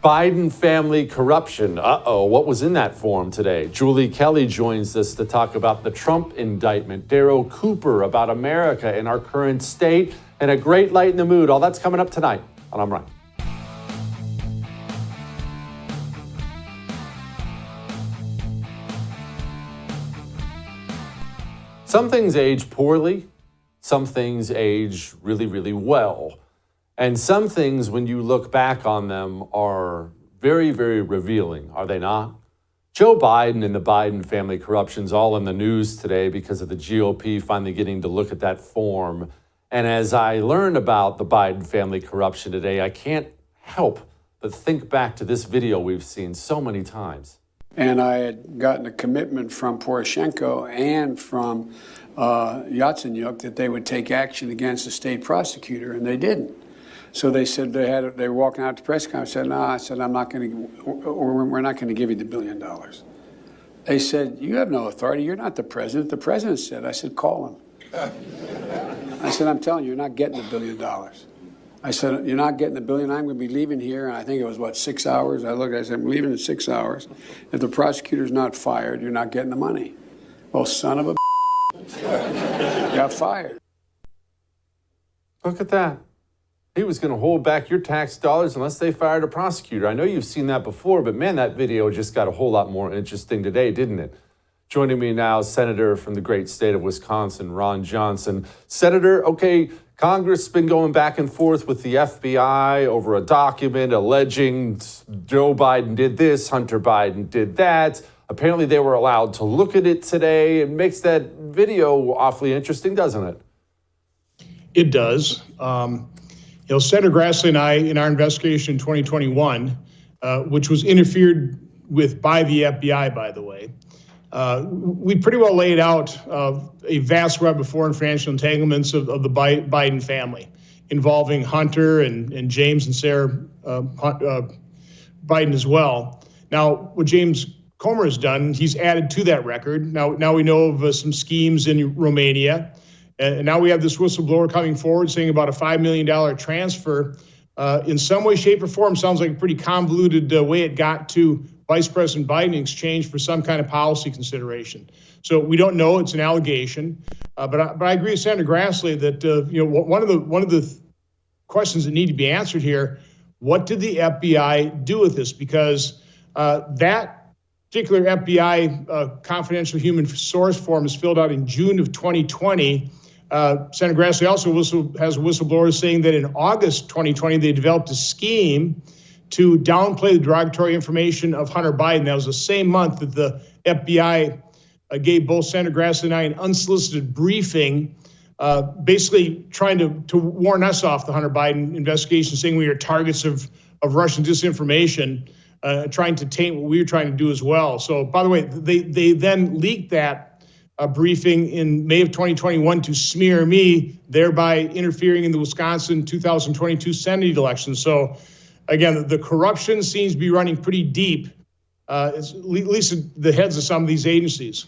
Biden family corruption. What was in that form today? Julie Kelly joins us to talk about the Trump indictment. Darryl Cooper about America and our current state, and a great light in the mood. All that's coming up tonight on I'm Right. Some things age poorly. Some things age really, really well. And some things, when you look back on them, are very, very revealing, are they not? Joe Biden and the Biden family corruption's all in the news today because of the GOP finally getting to look at that form. And as I learned about the Biden family corruption today, I can't help but think back to this video we've seen so many times. And I had gotten a commitment from Poroshenko and from Yatsenyuk that they would take action against the state prosecutor, and they didn't. So they said they were walking out to press conference. I said, no, I'm not going to, or we're not going to give you the $1 billion. They said, you have no authority. You're not the president. The president said. I said, call him. I said, I'm telling you, you're not getting the $1 billion. I said, you're not getting the $1 billion. I'm going to be leaving here. And I think it was, 6 hours? I said, I'm leaving in 6 hours. If the prosecutor's not fired, you're not getting the money. Well, son of a got fired. Look at that. He was going to hold back your tax dollars unless they fired a prosecutor. I know you've seen that before, but man, that video just got a whole lot more interesting today, didn't it? Joining me now, Senator from the great state of Wisconsin, Ron Johnson. Senator, okay, Congress has been going back and forth with the FBI over a document alleging Joe Biden did this, Hunter Biden did that. Apparently they were allowed to look at it today. It makes that video awfully interesting, doesn't it? It does. Senator Grassley and I, in our investigation in 2021, which was interfered with by the FBI, by the way, we pretty well laid out a vast web of foreign financial entanglements of the Biden family, involving Hunter and James and Sarah Biden as well. Now, what James Comer has done, he's added to that record. Now we know of some schemes in Romania. And now we have this whistleblower coming forward saying about a $5 million transfer. In some way, shape, or form, sounds like a pretty convoluted way it got to Vice President Biden in exchange for some kind of policy consideration. So we don't know. It's an allegation. But I agree with Senator Grassley that one of the questions that need to be answered here: what did the FBI do with this? Because that particular FBI confidential human source form is filled out in June of 2020. Senator Grassley also has a whistleblower saying that in August 2020, they developed a scheme to downplay the derogatory information of Hunter Biden. That was the same month that the FBI gave both Senator Grassley and I an unsolicited briefing, basically trying to warn us off the Hunter Biden investigation, saying we are targets of Russian disinformation, trying to taint what we were trying to do as well. So, by the way, they then leaked that briefing in May of 2021 to smear me, thereby interfering in the Wisconsin 2022 Senate election. So, again, the corruption seems to be running pretty deep, at least in the heads of some of these agencies.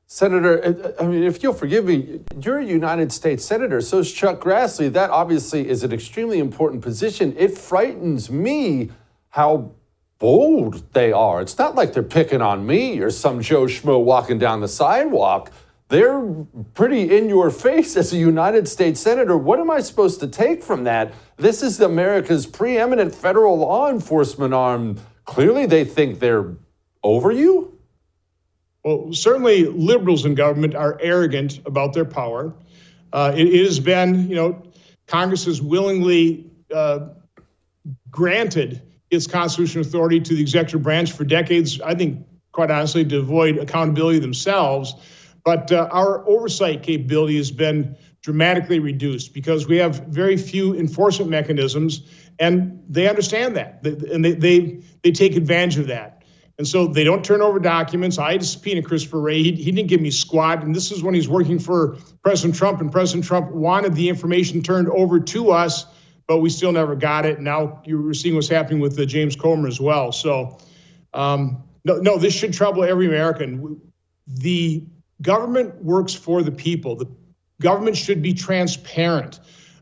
Senator, I mean, if you'll forgive me, you're a United States Senator, so is Chuck Grassley. That obviously is an extremely important position. It frightens me how bold they are. It's not like they're picking on me or some Joe Schmo walking down the sidewalk. They're pretty in your face as a United States Senator. What am I supposed to take from that? This is America's preeminent federal law enforcement arm. Clearly they think they're over you? Well, certainly liberals in government are arrogant about their power. It has been, Congress has willingly granted its constitutional authority to the executive branch for decades, I think, quite honestly, to avoid accountability themselves. But our oversight capability has been dramatically reduced because we have very few enforcement mechanisms, and they understand that, and they take advantage of that. And so they don't turn over documents. I had to subpoena Christopher Wray. He didn't give me squat, and this is when he's working for President Trump, and President Trump wanted the information turned over to us, but we still never got it. Now you're seeing what's happening with James Comer as well. So, no, this should trouble every American. The government works for the people. The government should be transparent.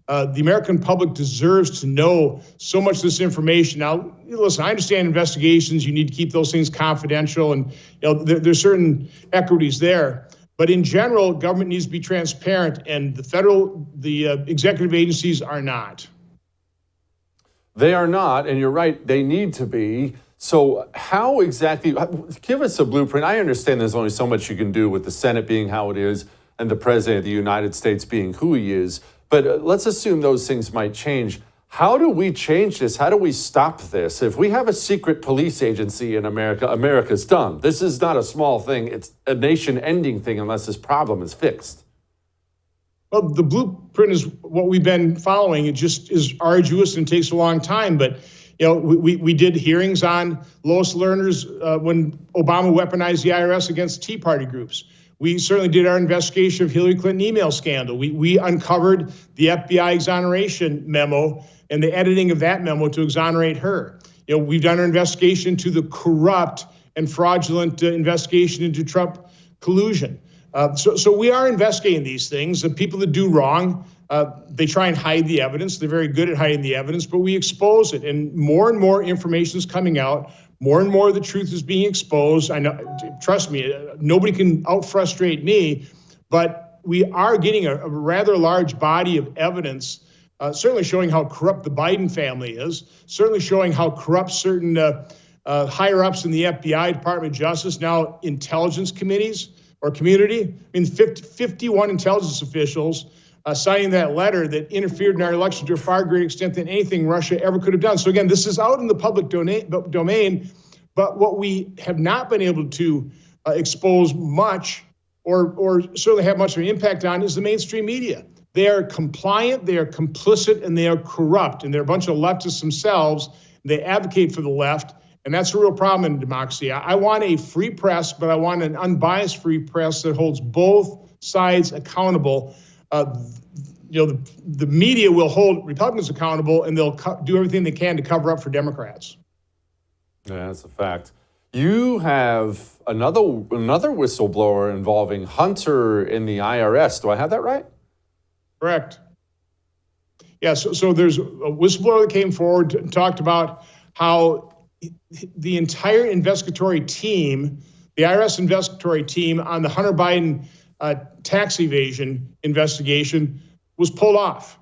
The American public deserves to know so much of this information. Now, listen, I understand investigations. You need to keep those things confidential, and there's certain equities there. But in general, government needs to be transparent, and the executive agencies are not. They are not, and you're right, they need to be. So how exactly, give us a blueprint. I understand there's only so much you can do with the Senate being how it is and the President of the United States being who he is. But let's assume those things might change. How do we change this? How do we stop this? If we have a secret police agency in America, America's done. This is not a small thing. It's a nation-ending thing unless this problem is fixed. Well, the blueprint is what we've been following. It just is arduous and takes a long time. But, we did hearings on lowest learners when Obama weaponized the IRS against Tea Party groups. We certainly did our investigation of Hillary Clinton email scandal. We uncovered the FBI exoneration memo and the editing of that memo to exonerate her. We've done our investigation to the corrupt and fraudulent investigation into Trump collusion. So we are investigating these things. The people that do wrong, they try and hide the evidence. They're very good at hiding the evidence, but we expose it. And more information is coming out. More and more of the truth is being exposed. I know, trust me, nobody can out-frustrate me, but we are getting a rather large body of evidence, certainly showing how corrupt the Biden family is, certainly showing how corrupt certain higher-ups in the FBI, Department of Justice, now intelligence committees or community. 51 intelligence officials signing that letter that interfered in our election to a far greater extent than anything Russia ever could have done. So again, this is out in the public domain, but what we have not been able to expose much or certainly have much of an impact on is the mainstream media. They are compliant, they are complicit, and they are corrupt, and they're a bunch of leftists themselves. They advocate for the left, and that's a real problem in democracy. I want a free press, but I want an unbiased free press that holds both sides accountable. The media will hold Republicans accountable, and they'll do everything they can to cover up for Democrats. Yeah, that's a fact. You have another whistleblower involving Hunter in the IRS. Do I have that right? Correct. Yeah, so there's a whistleblower that came forward and talked about how the entire investigatory team, the IRS investigatory team on the Hunter Biden tax evasion investigation was pulled off.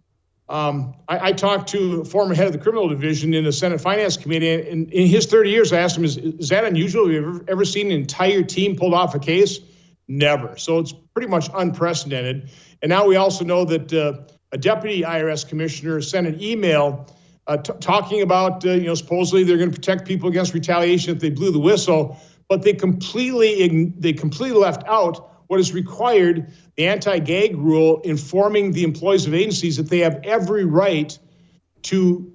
I talked to a former head of the criminal division in the Senate Finance Committee, and in his 30 years, I asked him, is that unusual? Have you ever seen an entire team pulled off a case? Never. So it's pretty much unprecedented. And now we also know that a deputy IRS commissioner sent an email talking about, supposedly they're going to protect people against retaliation if they blew the whistle, but they completely left out what is required, the anti-gag rule, informing the employees of agencies that they have every right to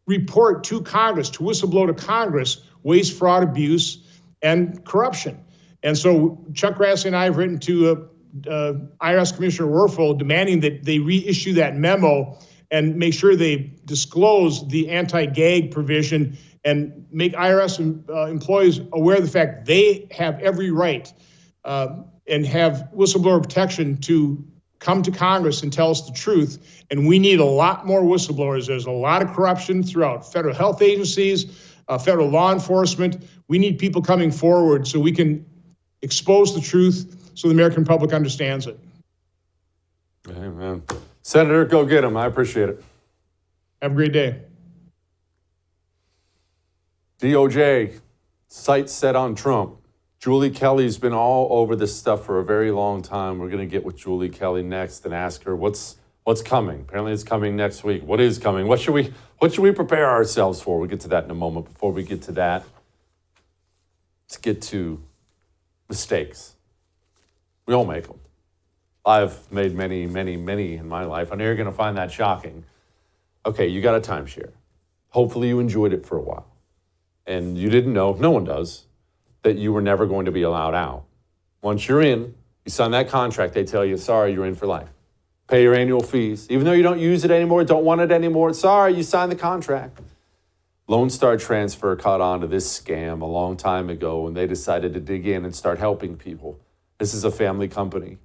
report to Congress, to whistleblow to Congress, waste, fraud, abuse, and corruption. And so Chuck Grassley and I have written to IRS Commissioner Werfel demanding that they reissue that memo and make sure they disclose the anti-gag provision and make IRS employees aware of the fact they have every right and have whistleblower protection to come to Congress and tell us the truth. And we need a lot more whistleblowers. There's a lot of corruption throughout federal health agencies, federal law enforcement. We need people coming forward so we can expose the truth so the American public understands it. Amen. Senator, go get him. I appreciate it. Have a great day. DOJ, sights set on Trump. Julie Kelly's been all over this stuff for a very long time. We're going to get with Julie Kelly next and ask her what's coming. Apparently it's coming next week. What is coming? What should we prepare ourselves for? We'll get to that in a moment. Before we get to that, let's get to mistakes. We all make them. I've made many, many, many in my life. I know you're going to find that shocking. Okay, you got a timeshare. Hopefully you enjoyed it for a while. And you didn't know, no one does, that you were never going to be allowed out. Once you're in, you sign that contract, they tell you, sorry, you're in for life. Pay your annual fees. Even though you don't use it anymore, don't want it anymore, sorry, you signed the contract. Lone Star Transfer caught on to this scam a long time ago when they decided to dig in and start helping people. This is a family company.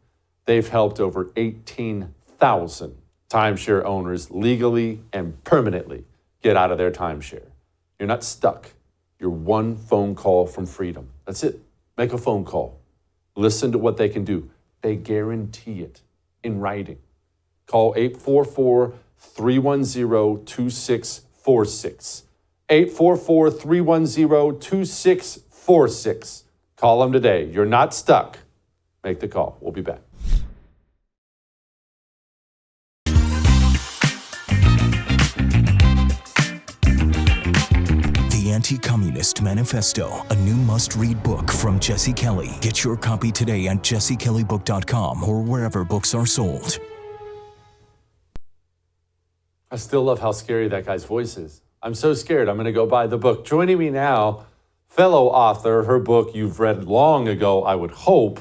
They've helped over 18,000 timeshare owners legally and permanently get out of their timeshare. You're not stuck. You're one phone call from freedom. That's it. Make a phone call. Listen to what they can do. They guarantee it in writing. Call 844-310-2646. 844-310-2646. Call them today. You're not stuck. Make the call. We'll be back. The Anti-Communist Manifesto, a new must-read book from Jesse Kelly. Get your copy today at jessekellybook.com or wherever books are sold. I still love how scary that guy's voice is. I'm so scared. I'm going to go buy the book. Joining me now, fellow author, her book you've read long ago, I would hope,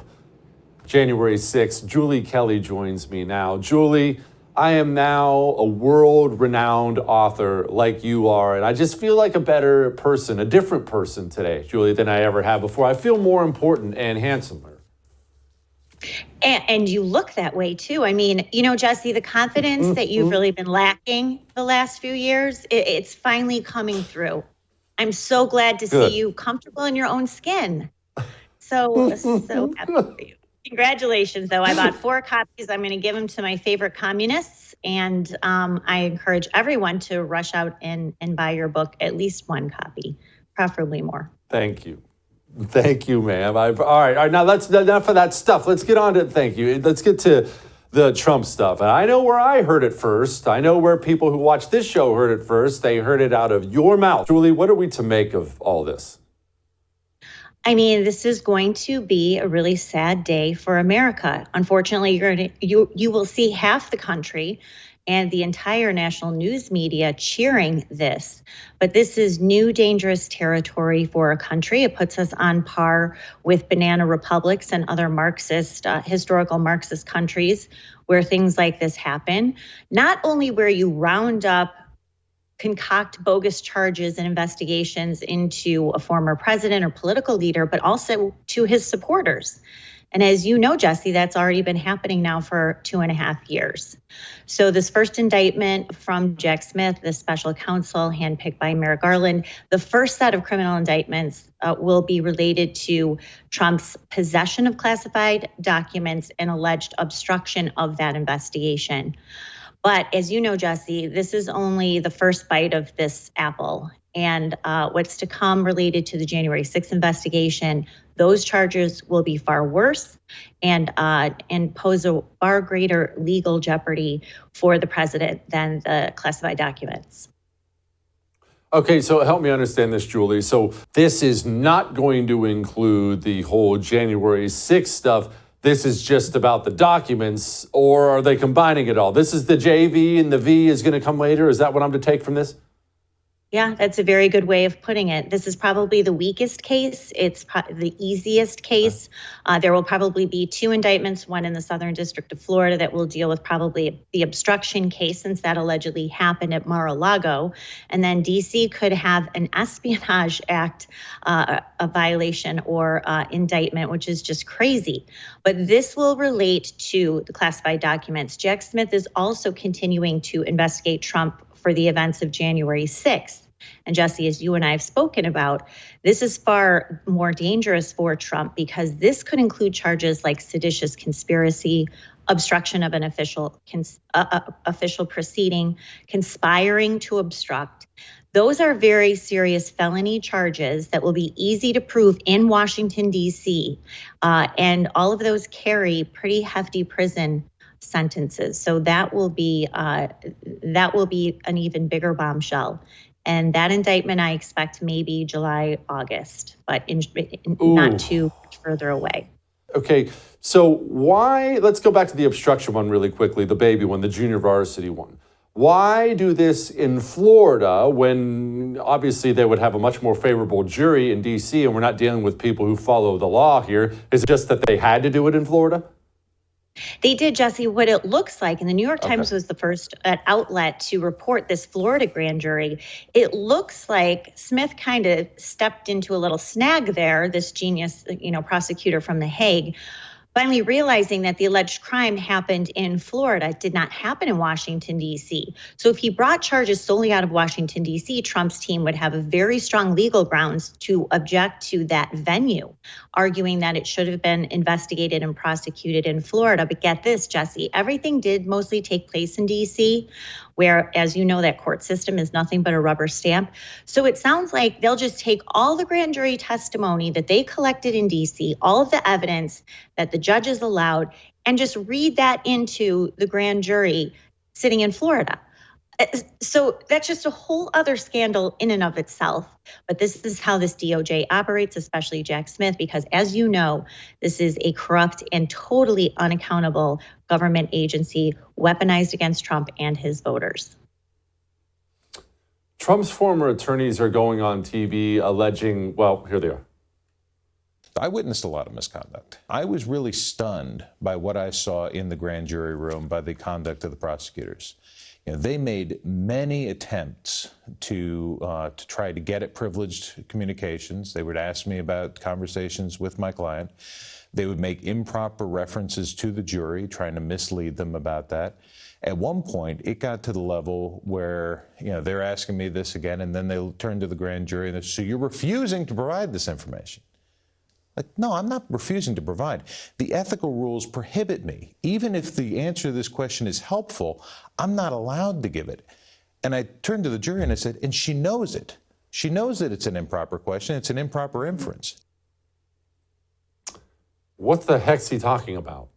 January 6th, Julie Kelly joins me now. Julie, I am now a world-renowned author like you are, and I just feel like a better person, a different person today, Julie, than I ever have before. I feel more important and handsomer. And you look that way too. I mean, you know, Jesse, the confidence that you've really been lacking the last few years, it's finally coming through. I'm so glad to see you comfortable in your own skin. So happy for you. Congratulations, though. I bought 4 copies. I'm going to give them to my favorite communists. And I encourage everyone to rush out and buy your book, at least 1 copy, preferably more. Thank you. Thank you, ma'am. All right. Now that's enough of that stuff. Let's get on to thank you. Let's get to the Trump stuff. And I know where I heard it first. I know where people who watch this show heard it first. They heard it out of your mouth. Julie, what are we to make of all this? I mean, this is going to be a really sad day for America. Unfortunately, you will see half the country and the entire national news media cheering this. But this is new dangerous territory for a country. It puts us on par with banana republics and other Marxist, historical Marxist countries where things like this happen. Not only where you round up, concoct bogus charges and investigations into a former president or political leader, but also to his supporters. And as you know, Jesse, that's already been happening now for 2.5 years. So this first indictment from Jack Smith, the special counsel handpicked by Merrick Garland, the first set of criminal indictments will be related to Trump's possession of classified documents and alleged obstruction of that investigation. But as you know, Jesse, this is only the first bite of this apple. And what's to come related to the January 6th investigation, those charges will be far worse and pose a far greater legal jeopardy for the president than the classified documents. Okay, so help me understand this, Julie. So this is not going to include the whole January 6th stuff. This is just about the documents, or are they combining it all? This is the JV and the V is going to come later. Is that what I'm to take from this? Yeah, that's a very good way of putting it. This is probably the weakest case. It's the easiest case. There will probably be 2 indictments, one in the Southern District of Florida that will deal with probably the obstruction case, since that allegedly happened at Mar-a-Lago. And then DC could have an Espionage Act, a violation or indictment, which is just crazy. But this will relate to the classified documents. Jack Smith is also continuing to investigate Trump for the events of January 6th. And Jesse, as you and I have spoken about, this is far more dangerous for Trump because this could include charges like seditious conspiracy, obstruction of an official proceeding, conspiring to obstruct. Those are very serious felony charges that will be easy to prove in Washington, D.C. And all of those carry pretty hefty prison sentences. So that will be an even bigger bombshell. And that indictment, I expect maybe July, August, but not too much further away. Okay, so why, let's go back to the obstruction one really quickly, the baby one, the junior varsity one. Why do this in Florida when obviously they would have a much more favorable jury in D.C. and we're not dealing with people who follow the law here? Is it just that they had to do it in Florida? They did, Jesse. What it looks like, and the New York Times was the first outlet to report this Florida grand jury. It looks like Smith kind of stepped into a little snag there, this genius, prosecutor from The Hague. finally realizing that the alleged crime happened in Florida, did not happen in Washington, D.C. So if he brought charges solely out of Washington, D.C., Trump's team would have a very strong legal grounds to object to that venue, arguing that it should have been investigated and prosecuted in Florida. But get this, Jesse, everything did mostly take place in D.C., where, as you know, that court system is nothing but a rubber stamp. So it sounds like they'll just take all the grand jury testimony that they collected in D.C., all of the evidence that the judges allowed, and just read that into the grand jury sitting in Florida. So that's just a whole other scandal in and of itself. But this is how this DOJ operates, especially Jack Smith, because as you know, this is a corrupt and totally unaccountable government agency weaponized against Trump and his voters. Trump's former attorneys are going on TV alleging, well, here they are. I witnessed a lot of misconduct. I was really stunned by what I saw in the grand jury room by the conduct of the prosecutors. You know, they made many attempts to try to get at privileged communications. They would ask me about conversations with my client. They would make improper references to the jury, trying to mislead them about that. At one point, it got to the level where, you know, they're asking me this again, and then they'll turn to the grand jury and they say, so you're refusing to provide this information? Like, no, I'm not refusing to provide. The ethical rules prohibit me. Even if the answer to this question is helpful, I'm not allowed to give it. And I turned to the jury and I said, and she knows it. She knows that it's an improper question. It's an improper inference. What the heck's he talking about?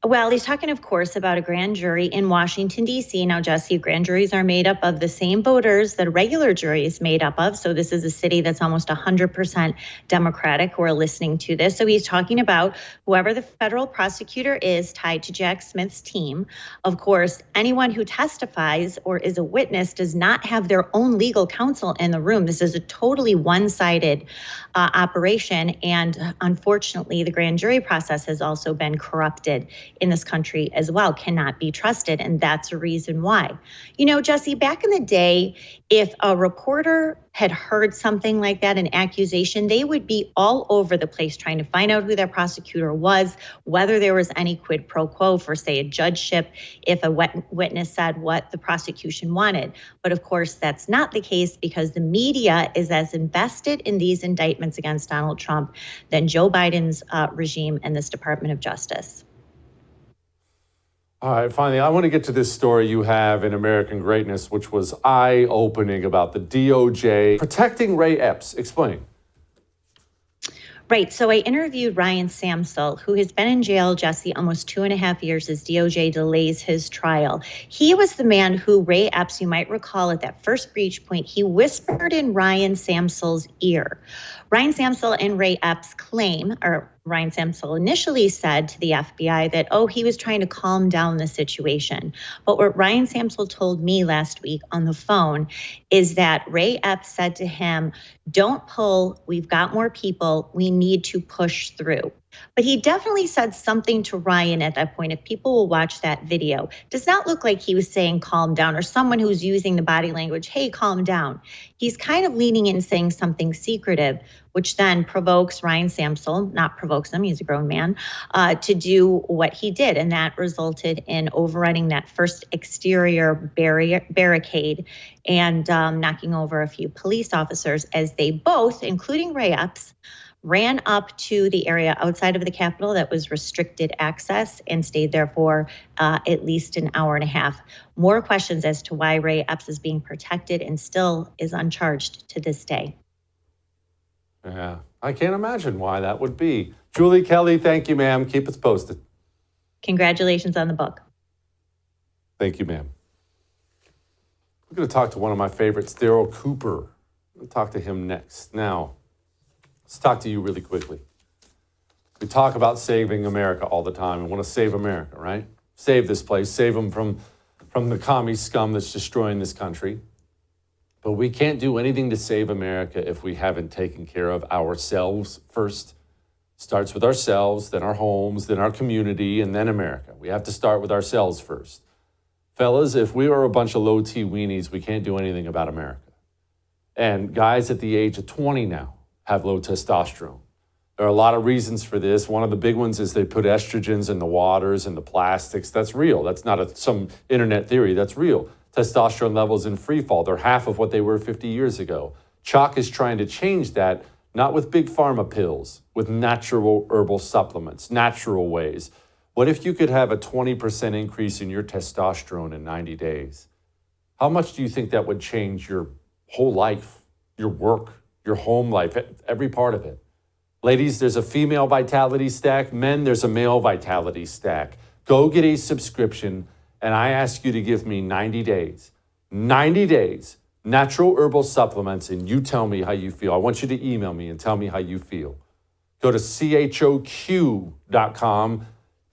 Well, he's talking, of course, about a grand jury in Washington, D.C. Now, Jesse, grand juries are made up of the same voters that a regular jury is made up of. So this is a city that's almost 100% Democratic who are listening to this. So he's talking about whoever the federal prosecutor is tied to Jack Smith's team. Of course, anyone who testifies or is a witness does not have their own legal counsel in the room. This is a totally one-sided operation. And unfortunately, the grand jury process has also been corrupted in this country as well, cannot be trusted. And that's a reason why. You know, Jesse, back in the day, if a reporter had heard something like that, an accusation, they would be all over the place trying to find out who their prosecutor was, whether there was any quid pro quo for, say, a judgeship, if a witness said what the prosecution wanted. But of course, that's not the case because the media is as invested in these indictments against Donald Trump than Joe Biden's regime and this Department of Justice. All right, finally, I want to get to this story you have in American Greatness, which was eye-opening about the DOJ protecting Ray Epps. Explain. Right. So I interviewed Ryan Samsel, who has been in jail, Jesse, almost 2.5 years as DOJ delays his trial. He was the man who Ray Epps, you might recall at that first breach point, he whispered in Ryan Samsel's ear. Ryan Samsel and Ray Epps claim, or Ryan Samsel initially said to the FBI that, he was trying to calm down the situation. But what Ryan Samsel told me last week on the phone is that Ray Epps said to him, don't pull, we've got more people, we need to push through. But he definitely said something to Ryan at that point. If people will watch that video, it does not look like he was saying calm down or someone who's using the body language, hey, calm down. He's kind of leaning in saying something secretive, which then provokes Ryan Samsel, not provokes him, he's a grown man, to do what he did. And that resulted in overrunning that first exterior barricade and knocking over a few police officers as they both, including Ray Epps, ran up to the area outside of the Capitol that was restricted access and stayed there for at least an hour and a half. More questions as to why Ray Epps is being protected and still is uncharged to this day. Yeah, I can't imagine why that would be. Julie Kelly, thank you, ma'am. Keep us posted. Congratulations on the book. Thank you, ma'am. We're going to talk to one of my favorites, Darryl Cooper. We'll talk to him next. Now, let's talk to you really quickly. We talk about saving America all the time and want to save America, right? Save this place, save them from the commie scum that's destroying this country. But we can't do anything to save America if we haven't taken care of ourselves first. Starts with ourselves, then our homes, then our community, and then America. We have to start with ourselves first. Fellas, if we are a bunch of low-T weenies, we can't do anything about America. And guys at the age of 20 now have low testosterone. There are a lot of reasons for this. One of the big ones is they put estrogens in the waters and the plastics. That's real. That's not some internet theory. That's real. Testosterone levels in free fall. They're half of what they were 50 years ago. Chalk is trying to change that, not with big pharma pills, with natural herbal supplements, natural ways. What if you could have a 20% increase in your testosterone in 90 days? How much do you think that would change your whole life, your work, your home life, every part of it? Ladies, there's a female vitality stack. Men, there's a male vitality stack. Go get a subscription, and I ask you to give me 90 days. 90 days, natural herbal supplements, and you tell me how you feel. I want you to email me and tell me how you feel. Go to CHOQ.com.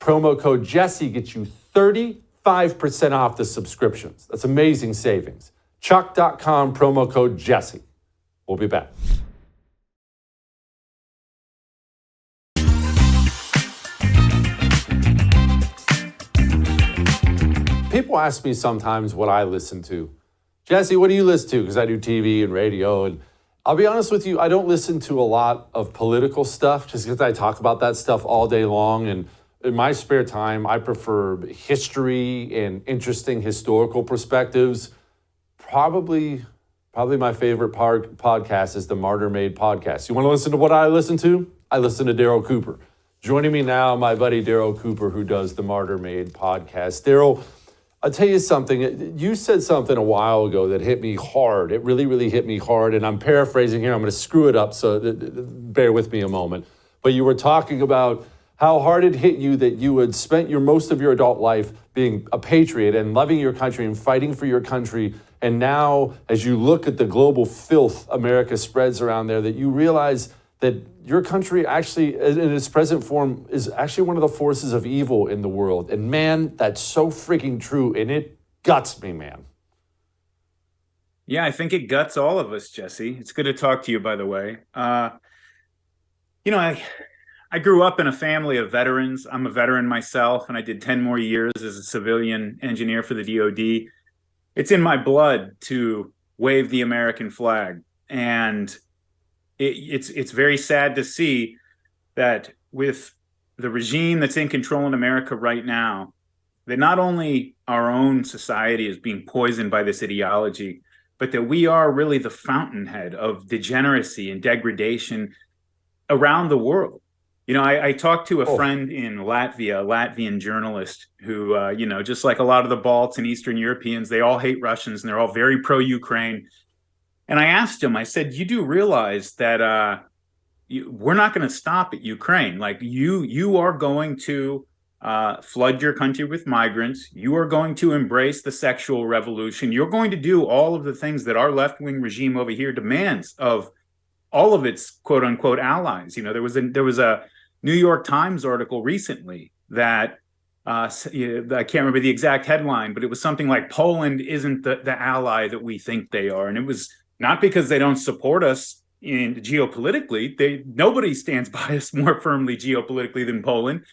Promo code Jesse gets you 35% off the subscriptions. That's amazing savings. Chuck.com, promo code Jesse. We'll be back. People ask me sometimes what I listen to. Jesse, what do you listen to? Because I do TV and radio. And I'll be honest with you, I don't listen to a lot of political stuff just because I talk about that stuff all day long. And in my spare time, I prefer history and interesting historical perspectives. Probably my favorite podcast is the MartyrMade podcast. You want to listen to what I listen to? I listen to Darryl Cooper. Joining me now, my buddy Darryl Cooper, who does the MartyrMade podcast. Darryl, I'll tell you something. You said something a while ago that hit me hard. It really, really hit me hard. And I'm paraphrasing here. I'm going to screw it up, so bear with me a moment. But you were talking about how hard it hit you that you had spent most of your adult life being a patriot and loving your country and fighting for your country. And now, as you look at the global filth America spreads around there, that you realize that your country actually, in its present form, is actually one of the forces of evil in the world. And man, that's so freaking true. And it guts me, man. Yeah, I think it guts all of us, Jesse. It's good to talk to you, by the way. I grew up in a family of veterans. I'm a veteran myself, and I did 10 more years as a civilian engineer for the DOD. It's in my blood to wave the American flag. And it's very sad to see that with the regime that's in control in America right now, that not only our own society is being poisoned by this ideology, but that we are really the fountainhead of degeneracy and degradation around the world. I talked to a friend in Latvia, a Latvian journalist who, just like a lot of the Balts and Eastern Europeans, they all hate Russians and they're all very pro-Ukraine. And I asked him, I said, you do realize that we're not going to stop at Ukraine. Like you are going to flood your country with migrants. You are going to embrace the sexual revolution. You're going to do all of the things that our left-wing regime over here demands of all of its quote unquote allies. There was a New York Times article recently that I can't remember the exact headline, but it was something like Poland isn't the ally that we think they are. And it was not because they don't support us geopolitically. Nobody stands by us more firmly geopolitically than Poland,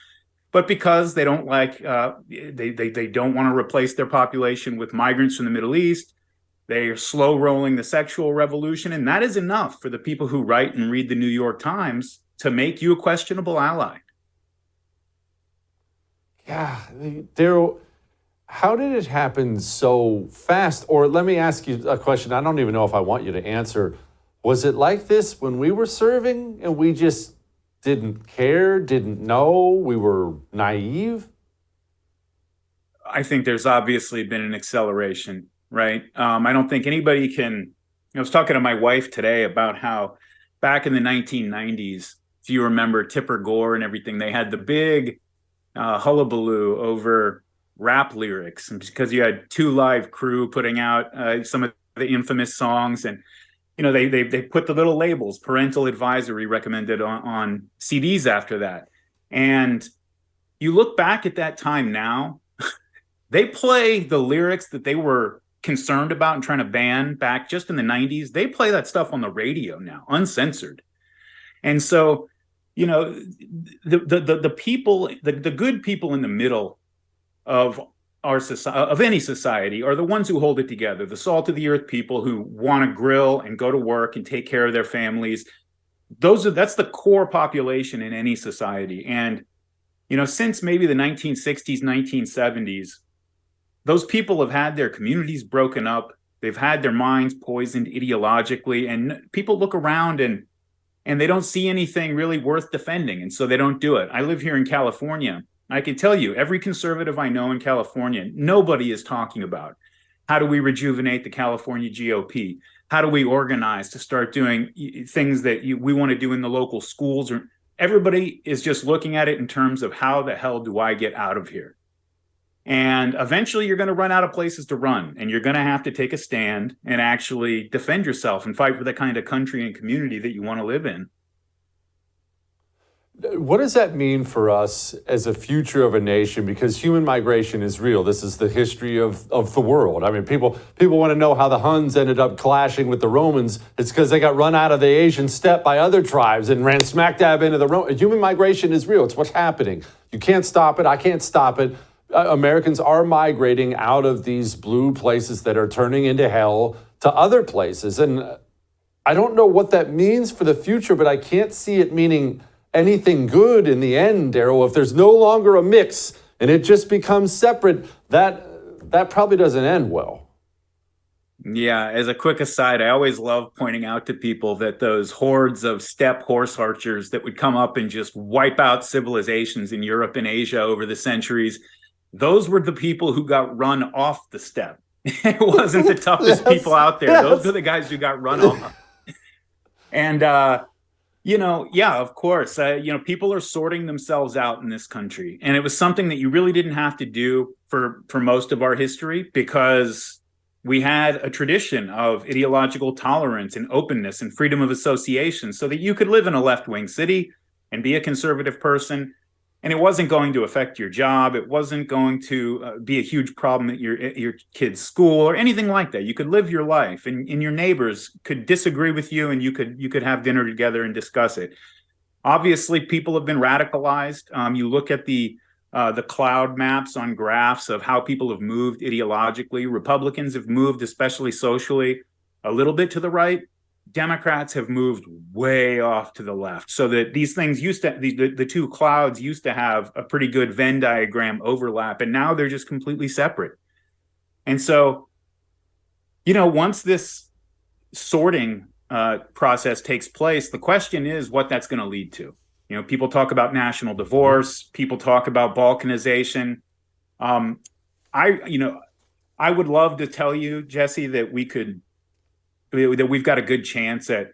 but because they don't they don't want to replace their population with migrants from the Middle East. They are slow rolling the sexual revolution. And that is enough for the people who write and read the New York Times to make you a questionable ally. Yeah, Darryl, how did it happen so fast? Or let me ask you a question. I don't even know if I want you to answer. Was it like this when we were serving and we just didn't care, didn't know, we were naive? I think there's obviously been an acceleration, right? I don't think anybody can. I was talking to my wife today about how back in the 1990s, if you remember Tipper Gore and everything, they had the big hullabaloo over rap lyrics, and because you had Two Live Crew putting out some of the infamous songs, and they put the little labels, parental advisory recommended on CDs after that. And you look back at that time now, they play the lyrics that they were concerned about and trying to ban back just in the 90s. They play that stuff on the radio now, uncensored. And so, the people, the good people in the middle of our society, of any society, are the ones who hold it together. The salt of the earth people who want to grill and go to work and take care of their families. that's the core population in any society. And, since maybe the 1960s, 1970s, those people have had their communities broken up. They've had their minds poisoned ideologically, and people look around and they don't see anything really worth defending. And so they don't do it. I live here in California. I can tell you, every conservative I know in California, nobody is talking about how do we rejuvenate the California GOP? How do we organize to start doing things that we want to do in the local schools? Or everybody is just looking at it in terms of how the hell do I get out of here? And eventually you're going to run out of places to run, and you're going to have to take a stand and actually defend yourself and fight for the kind of country and community that you want to live in. What does that mean for us as a future of a nation? Because human migration is real. This is the history of the world. I mean, people want to know how the Huns ended up clashing with the Romans. It's because they got run out of the Asian steppe by other tribes and ran smack dab into the Romans. Human migration is real. It's what's happening. You can't stop it. I can't stop it. Americans are migrating out of these blue places that are turning into hell to other places. And I don't know what that means for the future, but I can't see it meaning anything good in the end, Darryl. If there's no longer a mix and it just becomes separate, that probably doesn't end well. Yeah, as a quick aside, I always love pointing out to people that those hordes of steppe horse archers that would come up and just wipe out civilizations in Europe and Asia over the centuries, those were the people who got run off the steppe. It wasn't the toughest people out there. Those are the guys who got run off. And, yeah, of course, people are sorting themselves out in this country. And it was something that you really didn't have to do for most of our history, because we had a tradition of ideological tolerance and openness and freedom of association so that you could live in a left-wing city and be a conservative person. And it wasn't going to affect your job. It wasn't going to be a huge problem at your kid's school or anything like that. You could live your life, and your neighbors could disagree with you, and you could have dinner together and discuss it. Obviously, people have been radicalized. You look at the cloud maps on graphs of how people have moved ideologically. Republicans have moved, especially socially, a little bit to the right. Democrats have moved way off to the left, so that these things the two clouds used to have a pretty good Venn diagram overlap, and now they're just completely separate. And so, once this sorting process takes place, the question is what that's going to lead to. People talk about national divorce. People talk about balkanization. I would love to tell you, Jesse, that we've got a good chance at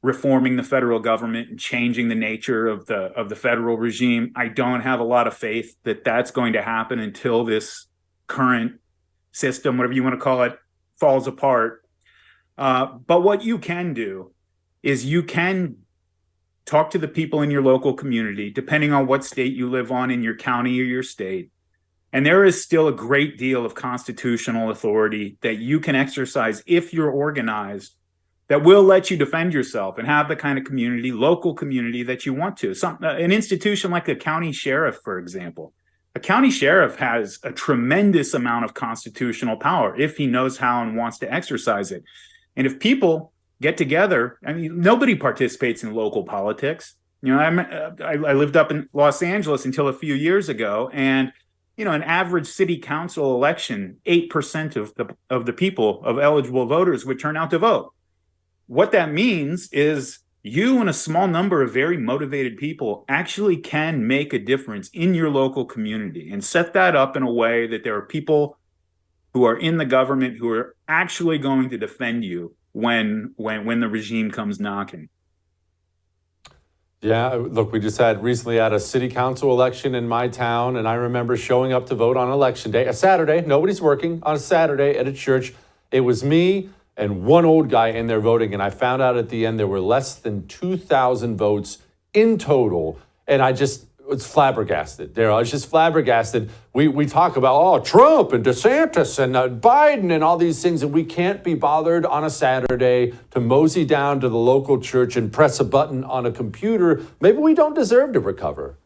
reforming the federal government and changing the nature of the federal regime. I don't have a lot of faith that that's going to happen until this current system, whatever you want to call it, falls apart. But what you can do is you can talk to the people in your local community, depending on what state you live on, in your county or your state. And there is still a great deal of constitutional authority that you can exercise if you're organized, that will let you defend yourself and have the kind of local community that you want to. An institution like a county sheriff, for example. A county sheriff has a tremendous amount of constitutional power if he knows how and wants to exercise it. And if people get together, nobody participates in local politics. I lived up in Los Angeles until a few years ago, and an average city council election, 8% of the people, of eligible voters, would turn out to vote. What that means is you and a small number of very motivated people actually can make a difference in your local community, and set that up in a way that there are people who are in the government who are actually going to defend you when the regime comes knocking. Yeah, look, we just recently had a city council election in my town, and I remember showing up to vote on election day, a Saturday. Nobody's working on a Saturday at a church. It was me and one old guy in there voting, and I found out at the end there were less than 2,000 votes in total, and I was flabbergasted. Darryl, I was just flabbergasted. We talk about, Trump and DeSantis and Biden and all these things, and we can't be bothered on a Saturday to mosey down to the local church and press a button on a computer. Maybe we don't deserve to recover.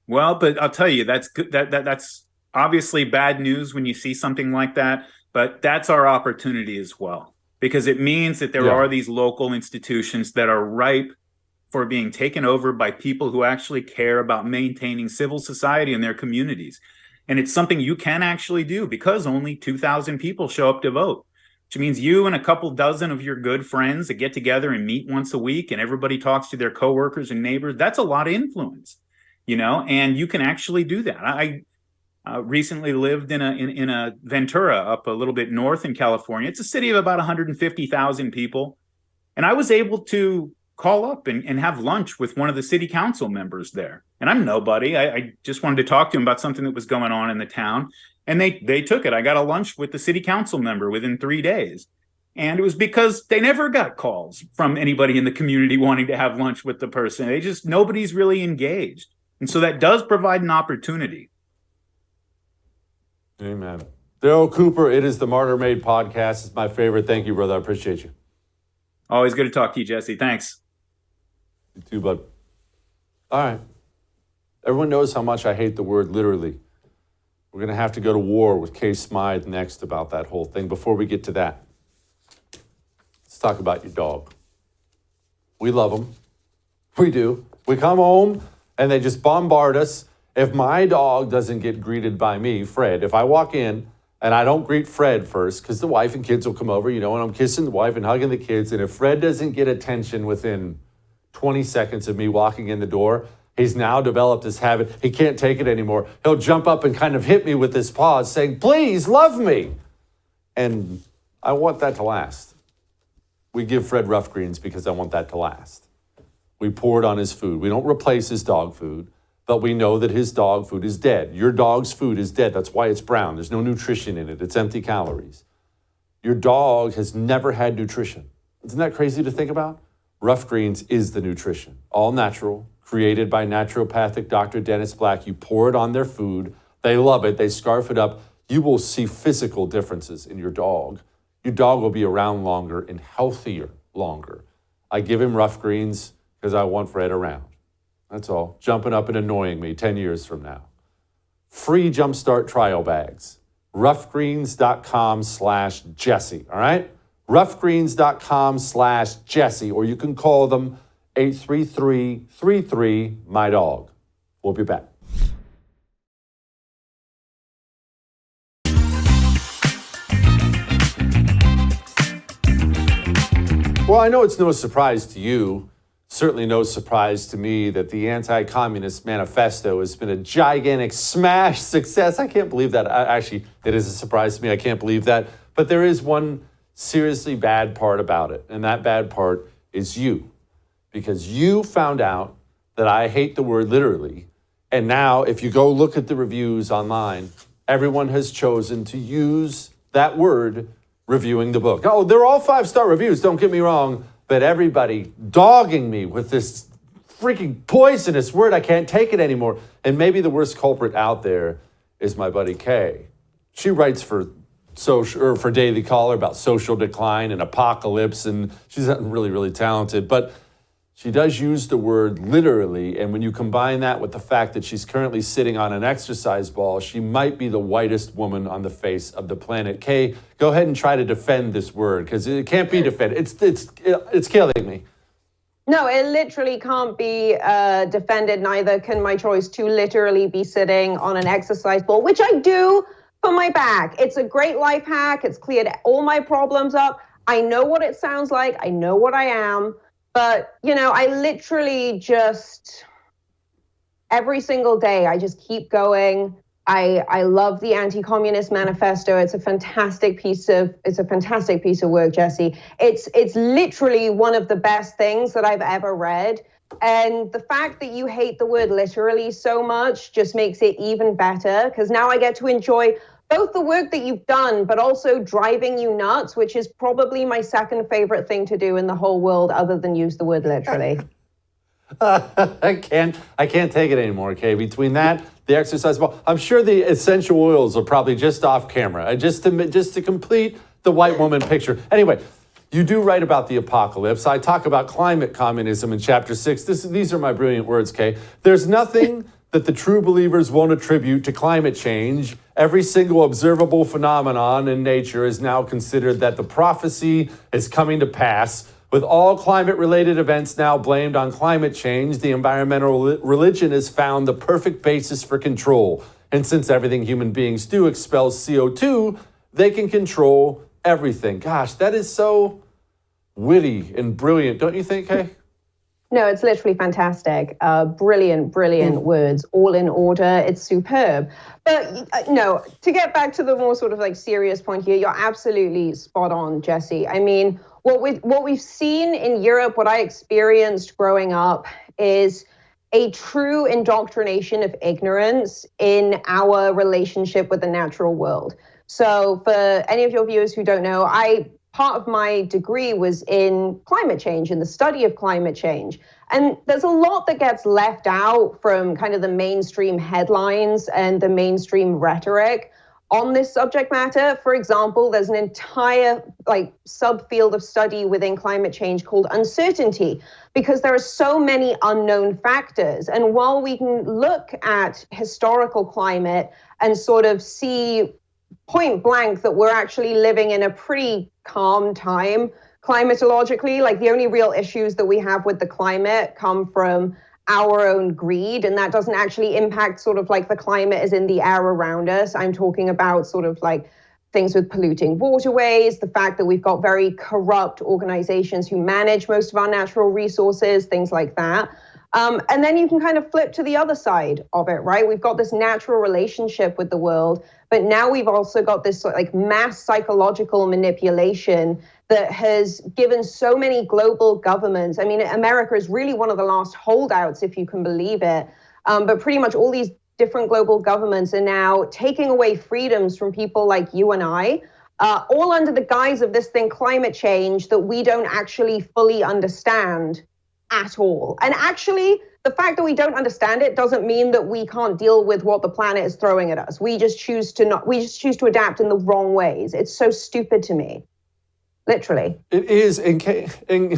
Well, but I'll tell you, that's good. That's obviously bad news when you see something like that, but that's our opportunity as well, because it means that there are these local institutions that are ripe for being taken over by people who actually care about maintaining civil society in their communities. And it's something you can actually do because only 2,000 people show up to vote, which means you and a couple dozen of your good friends that get together and meet once a week and everybody talks to their coworkers and neighbors. That's a lot of influence, and you can actually do that. I recently lived in a Ventura up a little bit north in California. It's a city of about 150,000 people. And I was able to call up and have lunch with one of the city council members there. And I'm nobody. I just wanted to talk to him about something that was going on in the town. And they took it. I got a lunch with the city council member within 3 days. And it was because they never got calls from anybody in the community wanting to have lunch with the person. Nobody's really engaged. And so that does provide an opportunity. Amen. Darryl Cooper, it is the MartyrMade podcast. It's my favorite. Thank you, brother. I appreciate you. Always good to talk to you, Jesse. Thanks. You too, bud. All right. Everyone knows how much I hate the word literally. We're going to have to go to war with Smythe next about that whole thing. Before we get to that, let's talk about your dog. We love them. We do. We come home and they just bombard us. If my dog doesn't get greeted by me, Fred, if I walk in and I don't greet Fred first, because the wife and kids will come over, and I'm kissing the wife and hugging the kids, and if Fred doesn't get attention within 20 seconds of me walking in the door, he's now developed this habit. He can't take it anymore. He'll jump up and kind of hit me with his paws saying, please love me. And I want that to last. We give Fred rough greens because I want that to last. We pour it on his food. We don't replace his dog food, but we know that his dog food is dead. Your dog's food is dead. That's why it's brown. There's no nutrition in it. It's empty calories. Your dog has never had nutrition. Isn't that crazy to think about? Rough Greens is the nutrition. All natural, created by naturopathic Dr. Dennis Black. You pour it on their food. They love it. They scarf it up. You will see physical differences in your dog. Your dog will be around longer and healthier longer. I give him Rough Greens because I want Fred around. That's all. Jumping up and annoying me 10 years from now. Free Jumpstart trial bags. roughgreens.com/Jesse, all right? roughgreens.com/Jesse, or you can call them 833-33-MY-DOG. We'll be back. Well, I know it's no surprise to you, certainly no surprise to me, that the Anti-Communist Manifesto has been a gigantic smash success. I can't believe that. Actually, it is a surprise to me. I can't believe that. But there is one seriously bad part about it, and that bad part is you. Because you found out that I hate the word literally, and now if you go look at the reviews online, everyone has chosen to use that word reviewing the book. Oh, they're all 5-star reviews, don't get me wrong, but everybody dogging me with this freaking poisonous word. I can't take it anymore. And maybe the worst culprit out there is my buddy Kay. She writes for Daily Caller about social decline and apocalypse, and she's not really, really talented, but she does use the word literally, and when you combine that with the fact that she's currently sitting on an exercise ball, she might be the whitest woman on the face of the planet. Kay, go ahead and try to defend this word, because it can't be defended. It's killing me. No, it literally can't be defended. Neither can my choice to literally be sitting on an exercise ball, which I do for my back. It's a great life hack. It's cleared all my problems up. I know what it sounds like. I know what I am. But, I literally just, every single day, I just keep going. I love the Anti-Communist Manifesto. It's a fantastic piece of work, Jesse. It's literally one of the best things that I've ever read. And the fact that you hate the word literally so much just makes it even better, because now I get to enjoy both the work that you've done, but also driving you nuts, which is probably my second favorite thing to do in the whole world, other than use the word literally. I can't take it anymore, Kay. Between that, the exercise ball, I'm sure the essential oils are probably just off camera, just to complete the white woman picture. Anyway, you do write about the apocalypse. I talk about climate communism in chapter 6. These are my brilliant words, Kay. There's nothing that the true believers won't attribute to climate change. Every single observable phenomenon in nature is now considered that the prophecy is coming to pass. With all climate-related events now blamed on climate change, the environmental religion has found the perfect basis for control. And since everything human beings do expels CO2, they can control everything. Gosh, that is so witty and brilliant, don't you think, Kay? No, it's literally fantastic. Brilliant words, all in order. It's superb. But no, to get back to the more sort of like serious point here, you're absolutely spot on, Jesse. I mean, what we've seen in Europe, what I experienced growing up, is a true indoctrination of ignorance in our relationship with the natural world. So for any of your viewers who don't know, part of my degree was in climate change, in the study of climate change. And there's a lot that gets left out from kind of the mainstream headlines and the mainstream rhetoric on this subject matter. For example, there's an entire subfield of study within climate change called uncertainty, because there are so many unknown factors. And while we can look at historical climate and sort of see point blank that we're actually living in a pretty calm time climatologically, like the only real issues that we have with the climate come from our own greed, and that doesn't actually impact sort of like the climate as in the air around us. I'm talking about sort of like things with polluting waterways, the fact that we've got very corrupt organizations who manage most of our natural resources, things like that. And then you can kind of flip to the other side of it, right? We've got this natural relationship with the world, but now we've also got this sort of like mass psychological manipulation that has given so many global governments. I mean, America is really one of the last holdouts, if you can believe it. But pretty much all these different global governments are now taking away freedoms from people like you and I, all under the guise of this thing, climate change, that we don't actually fully understand at all. And actually, the fact that we don't understand it doesn't mean that we can't deal with what the planet is throwing at us. We just choose to adapt in the wrong ways. It's so stupid to me. Literally. It is. Okay. And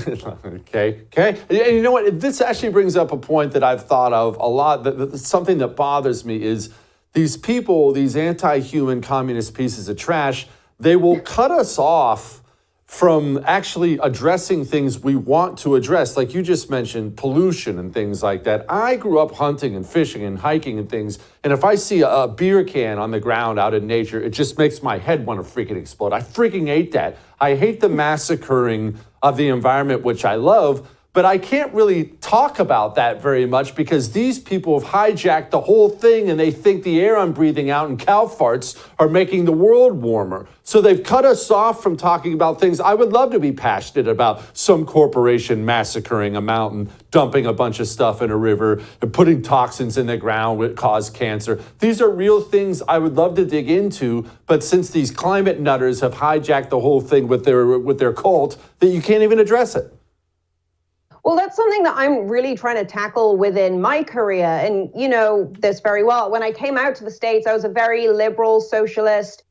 you know what? This actually brings up a point that I've thought of a lot. Something that bothers me is these people, these anti-human communist pieces of trash, they will cut us off from actually addressing things we want to address. Like you just mentioned, pollution and things like that. I grew up hunting and fishing and hiking and things. And if I see a beer can on the ground out in nature, it just makes my head want to freaking explode. I freaking hate that. I hate the massacring of the environment, which I love. But I can't really talk about that very much because these people have hijacked the whole thing and they think the air I'm breathing out and cow farts are making the world warmer. So they've cut us off from talking about things I would love to be passionate about. Some corporation massacring a mountain, dumping a bunch of stuff in a river, and putting toxins in the ground that cause cancer. These are real things I would love to dig into, but since these climate nutters have hijacked the whole thing with their cult, that you can't even address it. Well, that's something that I'm really trying to tackle within my career. And you know this very well. When I came out to the States, I was a very liberal socialist.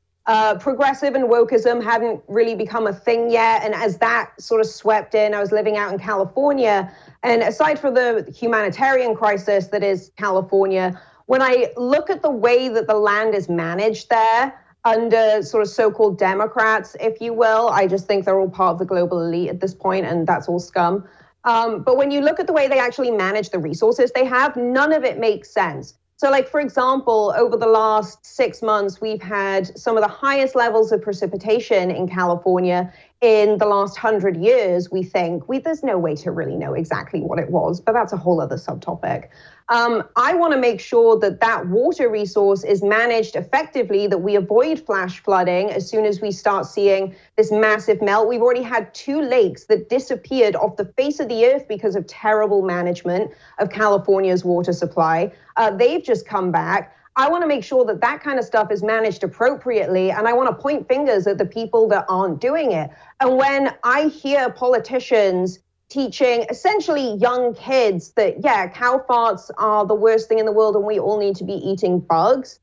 Progressive and wokeism hadn't really become a thing yet. And as that sort of swept in, I was living out in California. And aside from the humanitarian crisis that is California, when I look at the way that the land is managed there, under sort of so-called Democrats, if you will, I just think they're all part of the global elite at this point, and that's all scum. But when you look at the way they actually manage the resources they have, none of it makes sense. So like, for example, over the last 6 months, we've had some of the highest levels of precipitation in California in the last 100 years, we think. There's no way to really know exactly what it was, but that's a whole other subtopic. I want to make sure that that water resource is managed effectively, that we avoid flash flooding as soon as we start seeing this massive melt. We've already had 2 lakes that disappeared off the face of the earth because of terrible management of California's water supply. They've just come back. I want to make sure that that kind of stuff is managed appropriately, and I want to point fingers at the people that aren't doing it. And when I hear politicians teaching essentially young kids that, yeah, cow farts are the worst thing in the world and we all need to be eating bugs,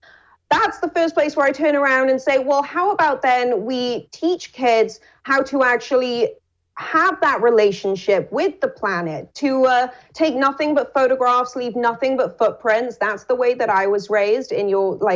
that's the first place where I turn around and say, well, how about then we teach kids how to actually have that relationship with the planet, to take nothing but photographs, leave nothing but footprints. That's the way that I was raised in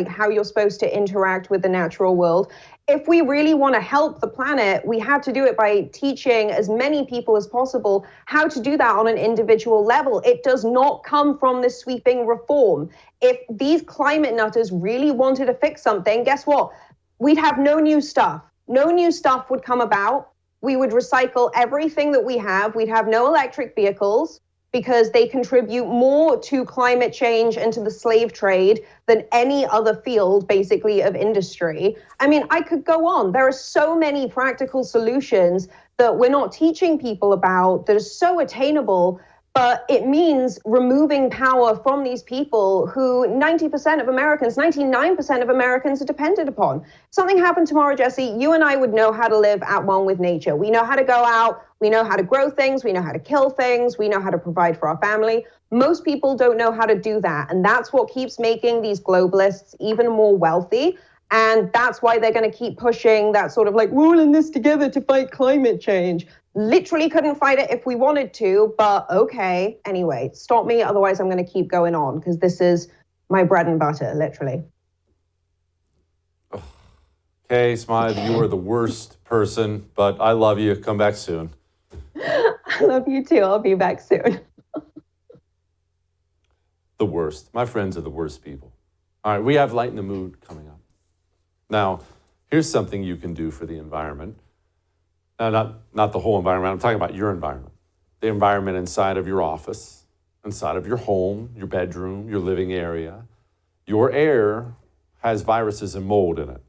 how you're supposed to interact with the natural world. if we really want to help the planet, we have to do it by teaching as many people as possible how to do that on an individual level. It does not come from this sweeping reform. If these climate nutters really wanted to fix something, guess what? We'd have no new stuff. No new stuff would come about. We would recycle everything that we have. We'd have no electric vehicles because they contribute more to climate change and to the slave trade than any other field, basically, of industry. I mean, I could go on. There are so many practical solutions that we're not teaching people about that are so attainable, but it means removing power from these people who 90% of Americans, 99% of Americans are dependent upon. Something happened tomorrow, Jesse, you and I would know how to live at one with nature. We know how to go out, we know how to grow things, we know how to kill things, we know how to provide for our family. Most people don't know how to do that. And that's what keeps making these globalists even more wealthy. And that's why they're going to keep pushing that sort of like, we're all in this together to fight climate change. Literally couldn't fight it if we wanted to, but okay. Anyway, stop me. Otherwise, I'm going to keep going on because this is my bread and butter, literally. Okay, Smythe, you are the worst person, but I love you. Come back soon. I love you too. I'll be back soon. The worst. My friends are the worst people. All right, we have Lighten the Mood coming up. Now, here's something you can do for the environment. Not the whole environment. I'm talking about your environment. The environment inside of your office, inside of your home, your bedroom, your living area. Your air has viruses and mold in it.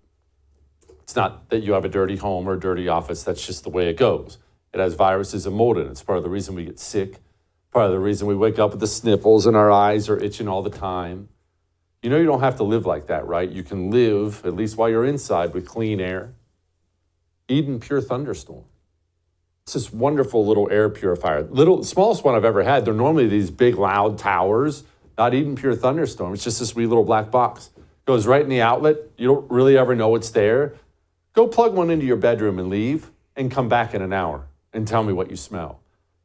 It's not that you have a dirty home or a dirty office. That's just the way it goes. It has viruses and mold in it. It's part of the reason we get sick, part of the reason we wake up with the sniffles and our eyes are itching all the time. You know you don't have to live like that, right? You can live, at least while you're inside, with clean air. Eden Pure Thunderstorm. It's this wonderful little air purifier. Smallest one I've ever had. They're normally these big, loud towers. Not Eden Pure Thunderstorm. It's just this wee little black box. Goes right in the outlet. You don't really ever know it's there. Go plug one into your bedroom and leave and come back in an hour and tell me what you smell.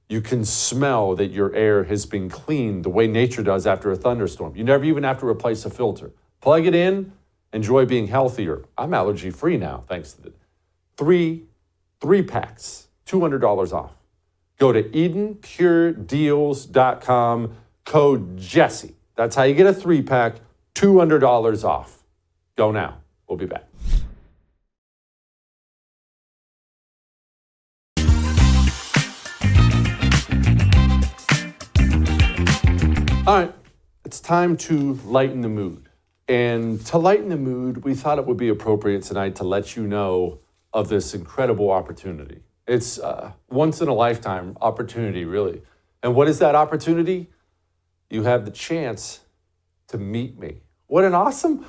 You can smell that your air has been cleaned the way nature does after a thunderstorm. You never even have to replace a filter. Plug it in, enjoy being healthier. I'm allergy-free now, thanks to the three packs, $200 off. Go to EdenPureDeals.com, code Jesse. That's how you get a 3-pack, $200 off. Go now. We'll be back. All right, it's time to lighten the mood. And to lighten the mood, we thought it would be appropriate tonight to let you know of this incredible opportunity. It's a once-in-a-lifetime opportunity, really. And what is that opportunity? You have the chance to meet me. What an awesome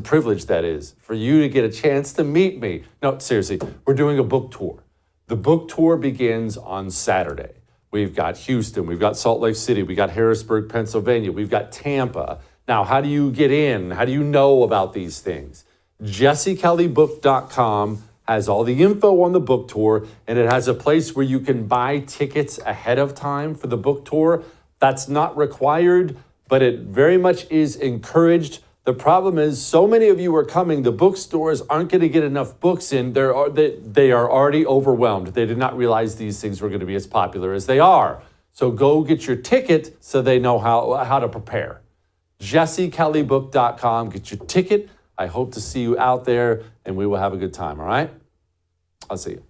privilege that is for you to get a chance to meet me. No, seriously, we're doing a book tour. The book tour begins on Saturday. We've got Houston, we've got Salt Lake City, we've got Harrisburg, Pennsylvania, we've got Tampa. Now, how do you get in? How do you know about these things? JesseKellyBook.com has all the info on the book tour, and it has a place where you can buy tickets ahead of time for the book tour. That's not required, but it very much is encouraged. The problem is so many of you are coming, the bookstores aren't going to get enough books in. They are already overwhelmed. They did not realize these things were going to be as popular as they are. So go get your ticket so they know how to prepare. JesseKellyBook.com, get your ticket. I hope to see you out there, and we will have a good time, all right? I'll see you.